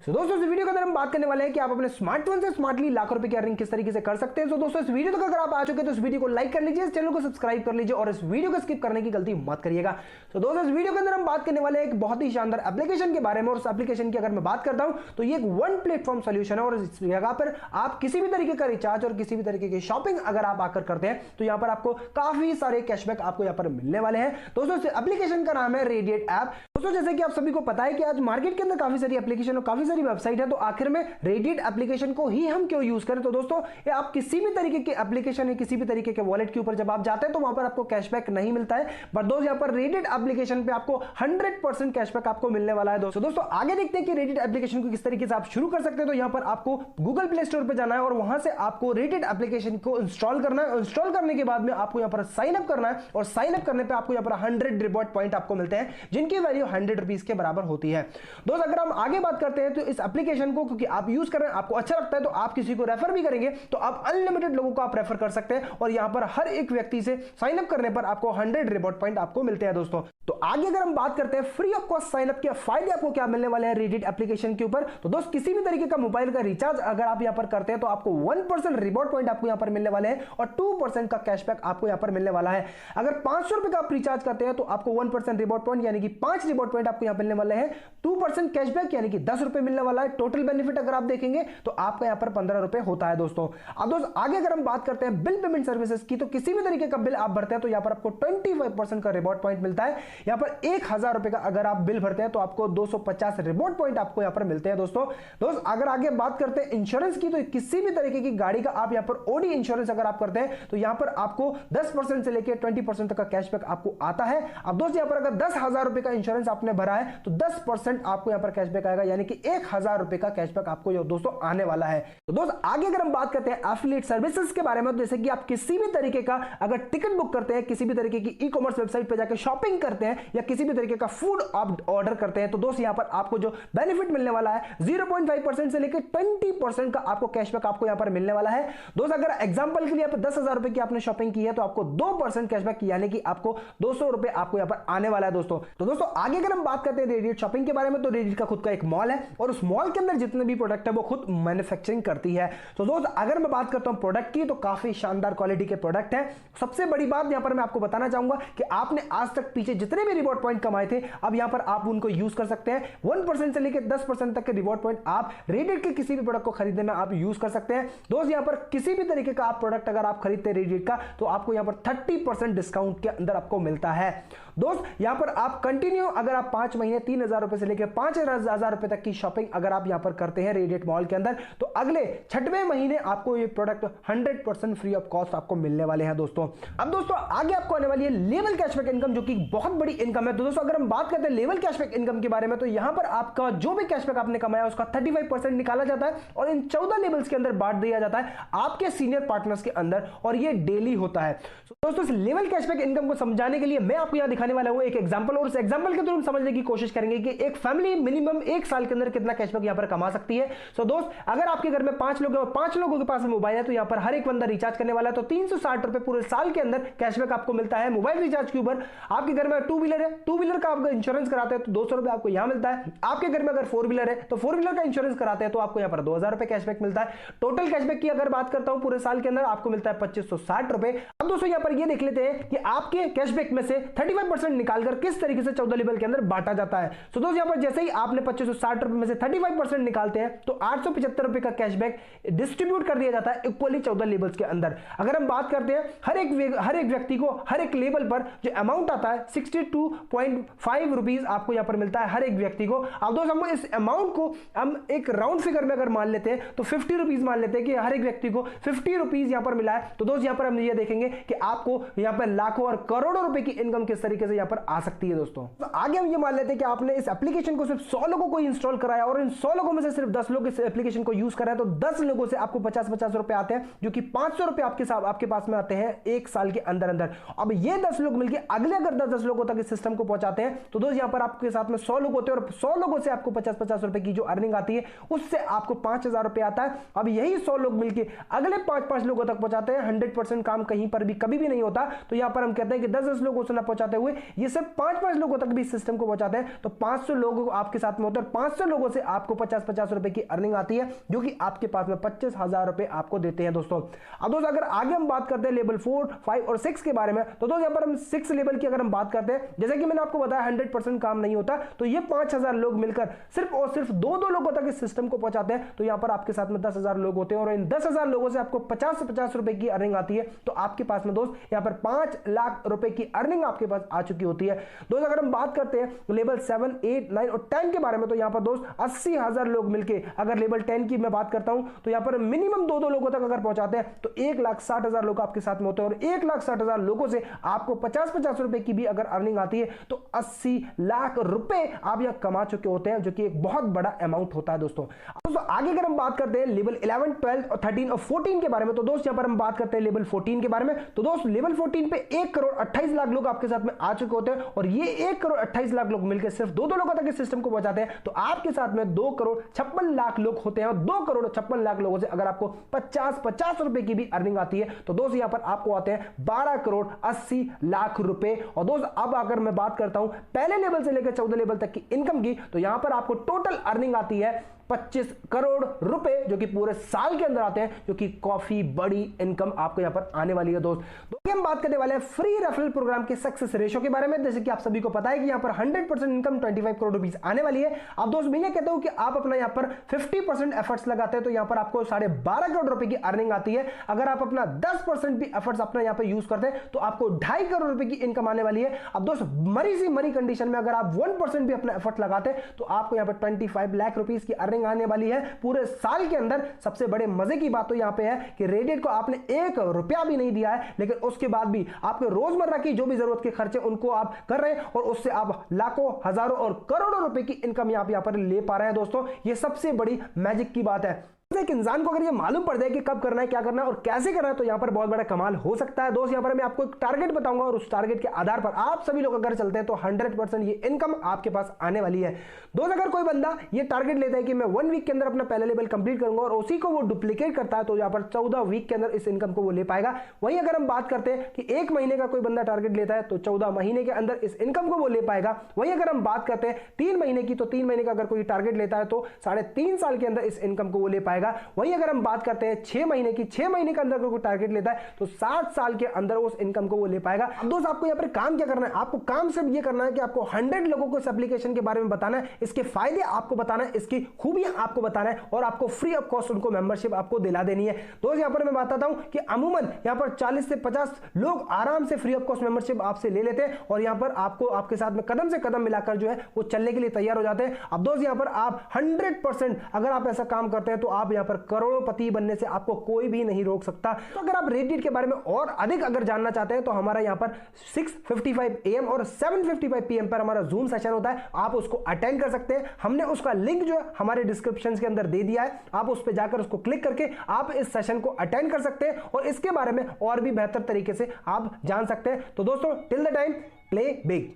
दोस्तों इस वीडियो के अंदर हम बात करने वाले हैं कि आप अपने स्मार्टफोन से स्मार्टली लाखों रुपए की अर्निंग किस तरीके से कर सकते हैं। दोस्तों इस वीडियो तक अगर आप आ चुके हैं तो इस वीडियो को लाइक कर लीजिए, इस चैनल को सब्सक्राइब कर लीजिए और इस वीडियो को स्किप करने की गलती मत करिएगा। तो दोस्तों इस वीडियो के अंदर हम बात करने वाले हैं एक बहुत ही शानदार एप्लीकेशन के बारे में, और उस एप्लीकेशन की अगर मैं बात करता हूं तो ये एक वन प्लेटफॉर्म सोल्यूशन है और इस जगह पर आप किसी भी तरीके का रिचार्ज और किसी भी तरीके की शॉपिंग अगर आप आकर करते हैं तो यहां पर आपको काफी सारे कैशबैक आपको यहां पर मिलने वाले हैं। दोस्तों इस एप्लीकेशन का नाम है रेडिएट ऐप। दोस्तों जैसे कि आप सभी को पता है कि आज मार्केट के अंदर काफी सारी एप्लीकेशन और काफी सारी वेबसाइट है, तो आखिर में रेडिएट एप्लीकेशन को ही हम क्यों यूज करें। तो दोस्तों ये आप किसी भी तरीके के एप्लीकेशन है, किसी भी तरीके के वॉलेट के ऊपर जब आप जाते हैं तो वहां पर आपको कैशबैक नहीं मिलता है, बट दोस्तों यहां पर रेडिएट एप्लीकेशन पे आपको 100% कैशबैक आपको मिलने वाला है। दोस्तों आगे देखते हैं कि रेडिएट एप्लीकेशन को किस तरीके से आप शुरू कर सकते हैं। तो यहां पर आपको गूगल प्ले स्टोर पर जाना है और वहां से आपको रेडिएट एप्लीकेशन को इंस्टॉल करना है। इंस्टॉल करने के बाद में आपको यहां पर साइन अप करना है और साइन अप करने पे आपको यहां पर 100 रिवॉर्ड पॉइंट आपको मिलते हैं, जिनकी वैल्यू 100 रुपीज के बराबर होती है। दोस्तों अगर हम आगे बात करते हैं तो इस एप्लीकेशन को क्योंकि आप यूज कर रहे हैं, आपको अच्छा लगता है, तो आप किसी को रेफर भी करेंगे तो आप अनलिमिटेड लोगों को आप रेफर कर सकते हैं और यहां पर हर एक व्यक्ति से साइन अप करने पर आपको 100 रिवॉर्ड पॉइंट आपको मिलते हैं। दोस्तों तो आगे अगर हम बात करते हैं free of cost sign up के फायदे आपको क्या मिलने वाले हैं रेडिएट एप्लीकेशन के ऊपर, तो दोस्त किसी भी तरीके का मोबाइल का रिचार्ज अगर आप यहां पर करते हैं तो आपको 1% रिवॉर्ड पॉइंट आपको यहां पर मिलने वाले हैं और 2% का कैशबैक आपको यहां पर मिलने वाला है। अगर 500 रुपए का आप रिचार्ज करते हैं तो आपको 1% रिवॉर्ड पॉइंट यानी कि 5 रिवॉर्ड पॉइंट आपको यहां मिलने वाले हैं, 2% कैशबैक यानी कि 10 रुपए मिलने वाला है। टोटल बेनिफिट अगर आप देखेंगे तो आपका यहां पर 15 रुपए होता है। दोस्तों अब दोस्त आगे अगर हम बात करते हैं बिल पेमेंट सर्विसेज की, तो किसी भी तरीके का बिल आप भरते हैं तो यहां पर आपको 25% का रिवॉर्ड पॉइंट मिलता है। यहां पर 1000 रुपए का अगर आप बिल भरते हैं तो आपको 250 रिवॉर्ड पॉइंट आपको यहां पर मिलते हैं। दोस्तों अगर आगे बात करते हैं इंश्योरेंस की, तो किसी भी तरीके की गाड़ी का आप यहां पर ओडी इंश्योरेंस अगर आप करते हैं तो यहां पर आपको 10% से लेकर 20% तक का कैशबैक आपको आता है। अब दोस्त यहां पर अगर 10,000 रुपए का इंश्योरेंस आपने भरा है तो 10% आपको यहां पर कैशबैक आएगा, यानी कि 1000 रुपए का कैशबैक आपको दोस्तों आने वाला है। तो दोस्त आगे अगर हम बात करते हैं एफिलिएट सर्विसेज के बारे में, तो जैसे कि आप किसी भी तरीके का अगर टिकट बुक करते हैं, किसी भी तरीके की ई कॉमर्स वेबसाइट पर जाकर शॉपिंग करते हैं या किसी भी तरीके का फूड आप ऑर्डर करते हैं, तो दोस्त यहां पर आपको जो बेनिफिट मिलने वाला है 0.5% से लेकर 20% का आपको कैशबैक आपको यहां पर मिलने वाला है। दोस्त अगर एग्जांपल के लिए 10,000 रुपए की आपने शॉपिंग की है तो आपको 2% कैशबैक यानी कि आपको 200 रुपए आपको यहां पर आने वाला है। दोस्तों तो दोस्तों आगे अगर हम बात करते हैं रेडिएट शॉपिंग के बारे में, तो रेडिएट का खुद का एक मॉल है और उस मॉल के अंदर जितने भी प्रोडक्ट है वो खुद मैन्युफैक्चरिंग करती है। तो दोस्त अगर मैं बात करता हूं प्रोडक्ट की, तो काफी शानदार क्वालिटी के प्रोडक्ट है। सबसे बड़ी बात यहां पर मैं आपको बताना चाहूंगा कि आपने आज तक पीछे जितने भी रिवॉर्ड पॉइंट कमाए थे, अब यहां पर आप उनको यूज कर सकते हैं। 1% से लेकर 10% तक के रिवॉर्ड पॉइंट आप रेडिएट के किसी भी प्रोडक्ट को खरीदने में आप यूज कर सकते हैं। दोस्त यहां पर किसी भी तरीके का आप प्रोडक्ट अगर आप खरीदते हैं रेडिएट का, तो आपको यहां पर 30% डिस्काउंट के अंदर आपको मिलता है। दोस्त यहां पर आप कंटिन्यू अगर आप 5 महीने 3,000 रुपए से लेकर 5,000 रुपए तक की शॉपिंग अगर आप यहां पर करते हैं रेडिएट मॉल के अंदर, तो अगले 6वें महीने आपको ये प्रोडक्ट 100% फ्री ऑफ कॉस्ट आपको मिलने वाले हैं। दोस्तों अब दोस्तों आगे आपको आने वाली है लेवल कैशबैक इनकम, जो कि बहुत बड़ी इनकम है। तो दोस्तों अगर हम बात करते हैं लेवल कैशबैक इनकम के बारे में, तो यहां पर आपका जो भी कैशबैक आपने कमाया उसका 35% निकाला जाता है और इन 14 लेवल्स के अंदर बांट दिया जाता है आपके सीनियर पार्टनर्स के अंदर, और ये डेली होता है। दोस्तों इस लेवल कैशबैक इनकम को समझाने के लिए मैं आपको यहां दिखाने वाला हूं एक एग्जांपल, और उस एग्जांपल के थ्रू हम समझने की कोशिश करेंगे कि एक फैमिली मिनिमम 1 साल के अंदर कितना कैशबैक यहां पर कमा सकती है। सो दोस्त अगर आपके घर में 5 लोग हैं और 5 लोगों के पास मोबाइल है, तो यहां पर हर एक बंदा रिचार्ज करने वाला है, तो 360 रुपए पूरे साल के अंदर कैशबैक आपको मिलता है मोबाइल रिचार्ज के ऊपर। आपके घर में 2 व्हीलर है, 2 व्हीलर का आपका इंश्योरेंस कराते हैं तो 200 रुपए आपको यहां मिलता है। आपके घर में अगर 4 व्हीलर है तो 4 व्हीलर का इंश्योरेंस कराते हैं तो आपको यहां पर 2000 रुपए कैशबैक मिलता है। टोटल कैशबैक की अगर बात करता हूं पूरे साल के अंदर आपको मिलता है 2560 रुपए। अब दोस्तों यहां पर ये देख लेते हैं कि आपके कैशबैक में से 35% निकालकर किस तरीके से 14 लेवल के अंदर बांटा जाता है। तो दोस्तों यहां पर जैसे ही आपने 2560 रुपए में से 35% निकालते हैं तो 875 रुपए का कैशबैक डिस्ट्रीब्यूट कर दिया जाता है इक्वली 14 लेवल्स के अंदर। अगर हम बात करते हैं हर एक व्यक्ति को हर एक लेवल पर जो अमाउंट आता है 62.5 रुपीज आपको यहां पर मिलता है हर एक व्यक्ति को। अब दोस्तों हम इस अमाउंट को हम एक राउंड फिगर में अगर मान लेते हैं तो 50 रुपीज मान लेते हैं कि हर एक व्यक्ति को 50 रुपीज यहां पर मिला है। तो दोस्त यहां पर हम ये देखेंगे कि आपको यहां पर लाखों और करोड़ों रुपए की इनकम किस तरीके से यहां पर आ सकती है। दोस्तों तो आगे हम ये मान लेते हैं कि आपने इस एप्लीकेशन को सिर्फ 100 लोगों को इंस्टॉल कराया और इन 100 लोगों में से सिर्फ 10 लोग इस एप्लीकेशन को यूज कर रहे हैं, तो 10 लोगों से आपको 50-50 रुपए आते हैं, जो कि 500 रुपए आपके पास में आते हैं 1 साल के अंदर अंदर। अब ये 10 लोग मिलकर अगले अगर 10 लोगों लोगों तक इस सिस्टम को पहुंचाते हैं, तो दोस्त यहां पर आपके साथ में 100 लोग होते हैं और 100 लोगों से आपको 50-50 रुपए की जो अर्निंग आती है उससे आपको 5,000 रुपए आता है। अब यही 100 लोग मिलकर अगले 5-5 लोगों तक पहुंचाते हैं। 100% काम कहीं पर भी कभी भी नहीं होता, तो यहां पर हम कहते हैं कि 10-10 लोगों से ना पहुंचाते हुए ये सिर्फ 5-5 लोगों तक भी इस सिस्टम को पहुंचाते हैं, तो 500 लोग आपके साथ में होते हैं। 500 लोगों से आपको 50-50 रुपए की अर्निंग आती है, जो कि आपके पास में 25,000 रुपए आपको देते हैं दोस्तों। अब दोस्तों अगर आगे हम बात करते हैं लेवल 4, 5 और 6 के बारे में, तो दोस्तों यहां पर हम 6 लेवल की अगर हम बात करते हैं, जैसे कि मैंने आपको बताया 100% काम नहीं होता, तो ये 5,000 लोग मिलकर सिर्फ और सिर्फ 2-2 लोगों तक इस सिस्टम को पहुंचाते हैं, तो यहां पर आपके साथ में 10,000 लोग होते हैं और इन 10,000 लोगों से आपको 50 से 50 रुपए की अर्निंग आती है, तो आपके पास में दोस्त यहां पर 5 लाख रुपए की अर्निंग आपके पास आ चुकी होती है। दोस्त अगर हम बात करते हैं लेवल 7, 8, 9 और 10 के बारे में, तो यहां पर दोस्त 80,000 लोग मिलकर, अगर लेवल 10 की मैं बात करता हूं, तो यहां पर मिनिमम 2-2 लोगों तक अगर पहुंचाते हैं तो 1,60,000 लोग आपके साथ में होते हैं और 1,60,000 लोगों से आपको 50-50 रुपए की भी अगर अर्निंग आती है, तो 80 लाख रुपए आप यहां कमा चुके होते हैं, जो कि एक बहुत बड़ा अमाउंट होता है दोस्तों। आगे अगर हम बात करते हैं लेवल 11, 12 और 13 और 14 के बारे में, तो दोस्त यहां पर हम बात करते हैं लेवल 14 के बारे में, तो दोस्त लेवल 14 पे 1,28,00,000 लोग आपके साथ में आ चुके होते हैं और ये 1,28,00,000 लोग मिलकर सिर्फ 2-2 लोगों तक इस सिस्टम को पहुंचाते हैं, तो आपके साथ में 2,56,00,000 लोग होते हैं और 2,56,00,000 लोगों से अगर आपको 50-50 रुपए की भी अर्निंग आती है, तो दोस्त यहां पर आपको आते हैं 12,80,00,000 रुपए। और दोस्त अब अगर मैं बात करता हूं पहले लेवल से लेकर 14 लेवल तक की इनकम की, तो यहां पर आपको टोटल अर्निंग आती है 25 करोड़ रुपए, जो कि पूरे साल के अंदर आते हैं, जो कि काफी बड़ी इनकम आपको यहां पर आने वाली है दोस्त। हम बात करने वाले हैं फ्री रेफरल प्रोग्राम के सक्सेस रेशियो के बारे में। जैसे कि आप सभी को पता है कि यहां पर 100% इनकम 25 करोड़ रुपीस आने वाली है। अब दोस्त मैं ये कहता हूं कि आप अपना यहां पर 50% एफर्ट्स लगाते हैं, तो यहां पर आपको 12.5 करोड़ रुपए की अर्निंग आती है। अगर आप अपना 10% भी एफर्ट्स अपना यहां पर यूज करते हैं, तो आपको 2.5 करोड़ रुपए की इनकम आने वाली है। अब दोस्त मरी सी मरी कंडीशन में अगर आप 1% भी अपना एफर्ट लगाते हैं, तो आपको यहां पर 25 लाख रुपीस की अर्निंग आने वाली है पूरे साल के अंदर। सबसे बड़े मजे की बात तो यहां पे है कि रेडिएट को आपने 1 रुपया भी नहीं दिया है, लेकिन उसके बाद भी आपके रोजमर्रा की जो भी जरूरत के खर्चे उनको आप कर रहे हैं और उससे आप लाखों, हजारों और करोड़ों रुपए की इनकम यहां पर ले पा रहे हैं दोस्तों। ये सबसे बड़ी मैजिक की बात है। एक इंसान को अगर ये मालूम पड़ जाए कि कब करना है, क्या करना है और कैसे करना है, तो यहां पर बहुत बड़ा कमाल हो सकता है दोस्त। यहां पर मैं आपको एक टारगेट बताऊंगा और उस टारगेट के आधार पर आप सभी लोग अगर चलते हैं, तो 100% ये इनकम आपके पास आने वाली है दोस्त। अगर कोई बंदा ये टारगेट लेता है कि मैं 1 वीक के अंदर अपना पहला लेवल कंप्लीट करूंगा और उसी को वो डुप्लीकेट करता है, तो यहां पर 14 वीक के अंदर इस इनकम को वो ले पाएगा। वहीं अगर हम बात करते हैं कि 1 महीने का कोई बंदा टारगेट लेता है, तो 14 महीने के अंदर इस इनकम को वो ले पाएगा। वहीं अगर हम बात करते हैं 3 महीने की, तो 3 महीने का अगर कोई टारगेट लेता है, तो 3.5 साल के अंदर इस इनकम को वो ले पाएगा। वहीं अगर हम बात करते हैं 6 महीने की, 6 महीने के अंदर कोई टारगेट लेता है, तो 7 साल के अंदर उस इनकम को वो ले पाएगा। अब दोस्त आपको यहां पर काम क्या करना है, आपको काम सिर्फ ये करना है कि आपको 100 लोगों को इस एप्लीकेशन के बारे में बताना है, इसके फायदे आपको बताना है, इसकी खूबियां आपको बताना है और आपको फ्री ऑफ कॉस्ट उनको मेंबरशिप आपको दिला देनी है दोस्त। यहां पर मैं बताता हूं कि अमूमन यहां पर 40 से 50 लोग आराम से फ्री ऑफ कॉस्ट मेंबरशिप आपसे ले लेते हैं और यहां पर आपको आपके साथ में कदम से कदम मिलाकर जो है वो चलने के लिए तैयार हो जाते हैं। अब दोस्त यहां पर आप 100% अगर आप ऐसा काम करते हैं, तो आप यहां पर करोड़पति बनने से आपको कोई भी नहीं रोक सकता। तो अगर आप रेडिएट के बारे में और अधिक अगर जानना चाहते हैं, तो हमारा यहां पर 6:55 AM और 7:55 PM पर हमारा जूम सेशन होता है, आप उसको अटेंड कर सकते हैं। हमने उसका लिंक जो है हमारे डिस्क्रिप्शन के अंदर दे दिया है, आप उस पर जाकर उसको क्लिक करके आप इस सेशन को अटेंड कर सकते हैं और इसके बारे में और भी बेहतर तरीके से आप जान सकते हैं। तो दोस्तों till the time play big.